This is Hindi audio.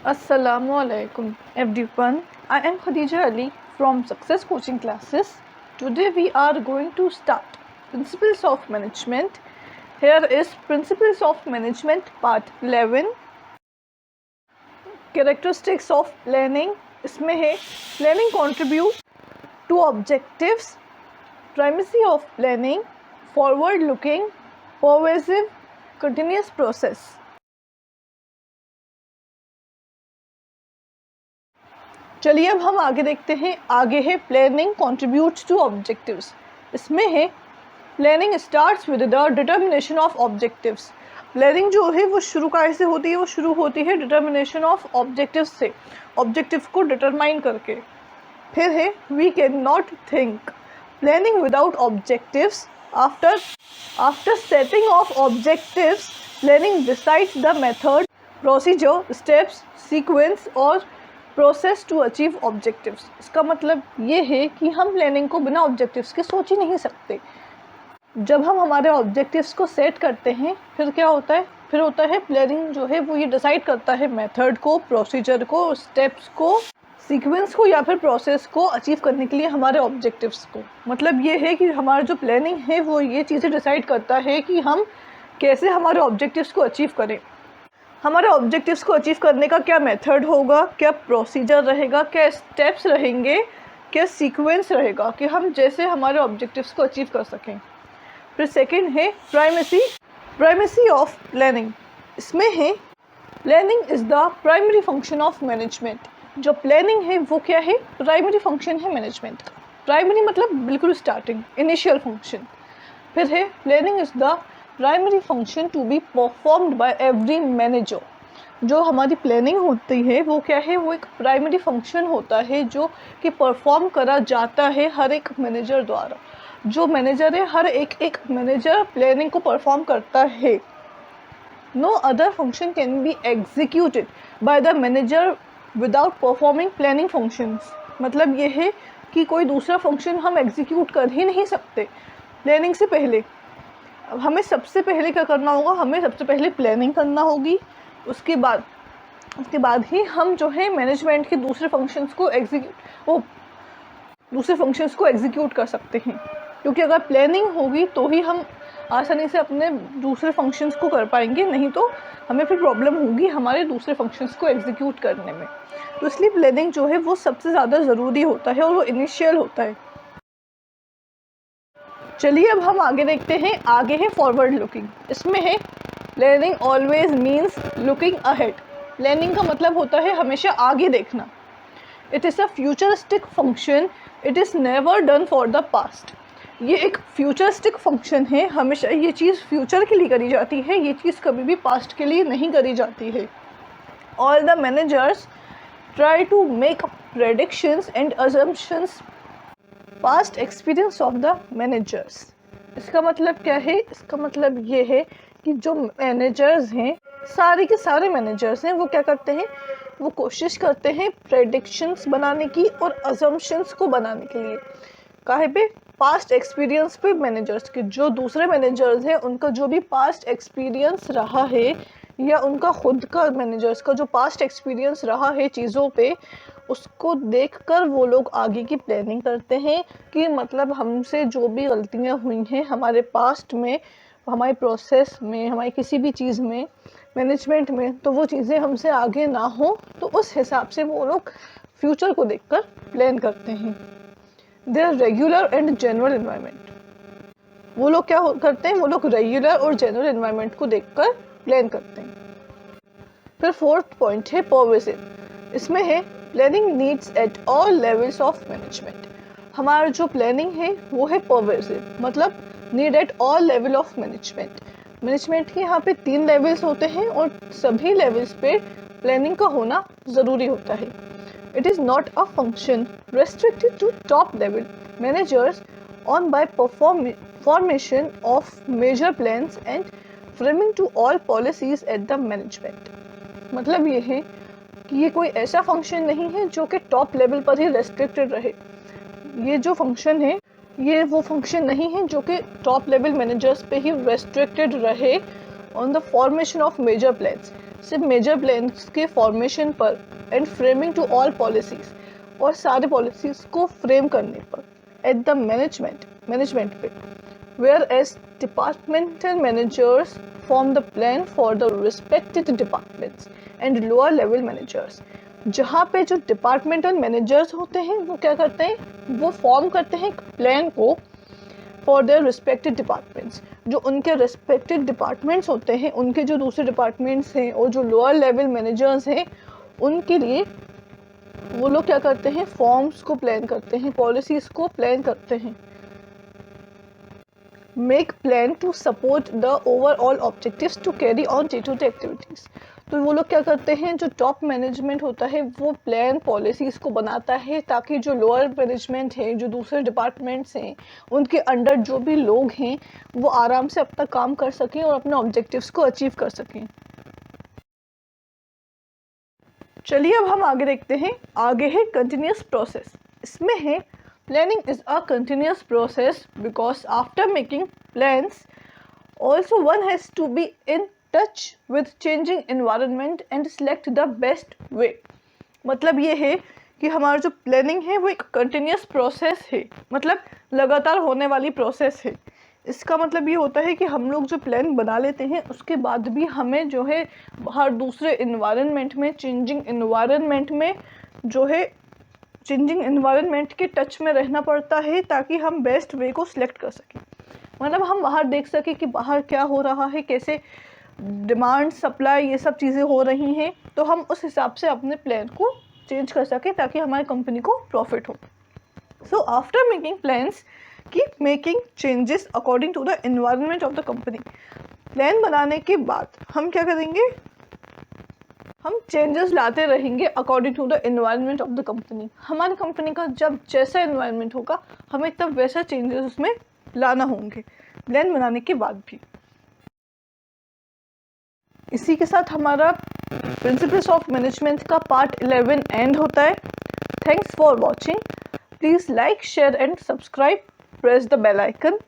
Assalamualaikum everyone. I am Khadija Ali from Success Coaching Classes. Today we are going to start Principles of Management. Here is Principles of Management Part 11. Characteristics of Planning. इसमें है Planning contribute to objectives, primacy of planning, forward looking, pervasive, continuous process. चलिए अब हम आगे देखते हैं। आगे है प्लानिंग कंट्रीब्यूट्स टू ऑब्जेक्टिव्स। इसमें है planning starts with the determination of objectives. Planning जो है वो शुरू कैसे होती है? वो शुरू होती है डिटर्मिनेशन ऑफ ऑब्जेक्टिव्स से, ऑब्जेक्टिव्स को डिटरमाइन करके। फिर है we can not think planning without objectives. After setting of objectives, planning decides the method, procedure, steps, sequence और प्रोसेस टू अचीव ऑब्जेक्टिव्स। इसका मतलब ये है कि हम प्लानिंग को बिना ऑब्जेक्टिव्स के सोच ही नहीं सकते। जब हम हमारे ऑब्जेक्टिव्स को सेट करते हैं फिर क्या होता है? फिर होता है प्लानिंग जो है वो ये डिसाइड करता है मेथड को, प्रोसीजर को, स्टेप्स को, सीक्वेंस को या फिर प्रोसेस को अचीव करने के लिए हमारे ऑब्जेक्टिव्स को। मतलब ये है कि हमारा जो प्लानिंग है वो ये चीज़ें डिसाइड करता है कि हम कैसे हमारे ऑब्जेक्टिव्स को अचीव करें। हमारे ऑब्जेक्टिव्स को अचीव करने का क्या मेथड होगा, क्या प्रोसीजर रहेगा, क्या स्टेप्स रहेंगे, क्या सीक्वेंस रहेगा कि हम जैसे हमारे ऑब्जेक्टिव्स को अचीव कर सकें। फिर सेकंड है प्राइमेसी ऑफ प्लानिंग। इसमें है planning is the primary function of management. जो प्लानिंग है वो क्या है? प्राइमरी फंक्शन है मैनेजमेंट का। प्राइमरी मतलब बिल्कुल स्टार्टिंग, इनिशियल फंक्शन। फिर है planning is the primary function to be performed by every manager. जो हमारी प्लानिंग होती है वो क्या है? वो एक प्राइमरी फंक्शन होता है जो कि परफॉर्म करा जाता है हर एक मैनेजर द्वारा। जो मैनेजर है हर एक मैनेजर प्लानिंग को परफॉर्म करता है। No other function can be executed by the manager without performing planning functions. मतलब ये है कि कोई दूसरा फंक्शन हम एग्जीक्यूट कर ही नहीं सकते प्लानिंग से पहले। अब हमें सबसे पहले क्या करना होगा? हमें सबसे पहले प्लानिंग करना होगी। उसके बाद ही हम जो है मैनेजमेंट के दूसरे फंक्शंस को एग्जीक्यूट कर सकते हैं। क्योंकि अगर प्लानिंग होगी तो ही हम आसानी से अपने दूसरे फंक्शंस को कर पाएंगे, नहीं तो हमें फिर प्रॉब्लम होगी हमारे दूसरे फंक्शंस को एग्जीक्यूट करने में। तो इसलिए प्लानिंग जो है वो सबसे ज़्यादा ज़रूरी होता है और वो इनिशियल होता है। चलिए अब हम आगे देखते हैं। आगे है फॉरवर्ड लुकिंग। इसमें है planning always means looking ahead. Planning का मतलब होता है हमेशा आगे देखना। It is a futuristic function, it is never done for the past. ये एक फ्यूचरिस्टिक फंक्शन है, हमेशा ये चीज़ फ्यूचर के लिए करी जाती है, ये चीज़ कभी भी पास्ट के लिए नहीं करी जाती है। All the managers try to make predictions and assumptions past experience of the managers. इसका मतलब क्या है? इसका मतलब ये है कि जो मैनेजर्स हैं, सारे के सारे मैनेजर्स हैं, वो क्या करते हैं? वो कोशिश करते हैं प्रेडिक्शंस बनाने की और अजम्पशंस को बनाने के लिए। काहे पे? पास्ट एक्सपीरियंस पे मैनेजर्स के। जो दूसरे मैनेजर्स हैं उनका जो भी पास्ट एक्सपीरियंस रहा है या उनका खुद का मैनेजर्स का जो पास्ट एक्सपीरियंस रहा है चीज़ों पे, उसको देखकर वो लोग आगे की प्लानिंग करते हैं कि मतलब हमसे जो भी गलतियां हुई हैं हमारे पास्ट में, हमारे प्रोसेस में, हमारी किसी भी चीज़ में, मैनेजमेंट में, तो वो चीज़ें हमसे आगे ना हो। तो उस हिसाब से वो लोग फ्यूचर को देखकर प्लान करते हैं। There regular and general environment. वो लोग क्या करते हैं? वो लोग रेगुलर और जनरल एनवायरनमेंट को देखकर प्लान करते हैं। फिर फोर्थ पॉइंट है परवेसिव। इसमें है planning needs at all levels of management. हमारा जो प्लानिंग है वो है परवेसिव, मतलब need at all level of management. Management के यहाँ पे 3 लेवल्स होते हैं और सभी लेवल्स पे प्लानिंग का होना ज़रूरी होता है। It is not a function restricted to top level managers on by formation of major plans and framing to all policies at the management. मतलब ये है कि ये कोई ऐसा फंक्शन नहीं है जो कि टॉप लेवल पर ही रेस्ट्रिक्टेड रहे। ये जो फंक्शन है ये वो फंक्शन नहीं है जो कि टॉप लेवल मैनेजर्स पे ही रेस्ट्रिक्टेड रहे on the formation of major plans, सिर्फ मेजर प्लान्स के फॉर्मेशन पर, and framing to all policies, और सारे पॉलिसीज को फ्रेम करने पर, एट द मैनेजमेंट पे, where as departmental managers form the plan for the respected departments and lower level managers, जहाँ पे जो डिपार्टमेंटल मैनेजर्स होते हैं वो क्या करते हैं, वो फॉर्म करते हैं प्लान को फॉर देयर रिस्पेक्टेड डिपार्टमेंट्स, जो उनके रिस्पेक्टेड डिपार्टमेंट्स होते हैं, उनके जो दूसरे डिपार्टमेंट्स हैं और जो लोअर लेवल मैनेजर्स हैं, उनके लिए वो लोग क्या करते हैं, फॉर्म्स को प्लान करते हैं, पॉलिसीज को प्लान करते हैं। Make plan to support the overall objectives to carry on day to day activities, तो वो लोग क्या करते हैं, जो टॉप मैनेजमेंट होता है वो प्लान पॉलिसीज़ को बनाता है ताकि जो लोअर मैनेजमेंट है, जो दूसरे डिपार्टमेंट्स हैं, उनके अंडर जो भी लोग हैं वो आराम से अपना काम कर सकें और अपने ऑब्जेक्टिव्स को अचीव कर सकें। चलिए अब हम आगे देखते हैं। आगे है कंटिन्यूस प्रोसेस। इसमें है planning is a continuous process because after making plans also one has to be in touch with changing environment and select the best way। मतलब ये है कि हमारा जो प्लानिंग है वो एक कंटिन्यूस प्रोसेस है, मतलब लगातार होने वाली प्रोसेस है। इसका मतलब ये होता है कि हम लोग जो प्लान बना लेते हैं उसके बाद भी हमें जो है हर दूसरे इन्वायरमेंट में, चेंजिंग इन्वायरमेंट में जो है चेंजिंग इन्वायरमेंट के टच में रहना पड़ता है ताकि हम बेस्ट वे को सिलेक्ट कर सकें। मतलब हम बाहर देख सकें कि बाहर क्या हो रहा है, कैसे डिमांड सप्लाई ये सब चीज़ें हो रही हैं, तो हम उस हिसाब से अपने प्लान को चेंज कर सकें ताकि हमारी कंपनी को प्रॉफिट हो। So after making plans keep making changes according to the environment of the company. Plan बनाने के बाद हम क्या करेंगे, हम चेंजेस लाते रहेंगे according to the environment of the company. हमारी कंपनी का जब जैसा एनवायरनमेंट होगा हमें तब वैसा चेंजेस उसमें लाना होंगे प्लान बनाने के बाद भी। इसी के साथ हमारा प्रिंसिपल्स ऑफ मैनेजमेंट का पार्ट 11 एंड होता है। Thanks for watching. Please like, share and subscribe. Press the bell icon.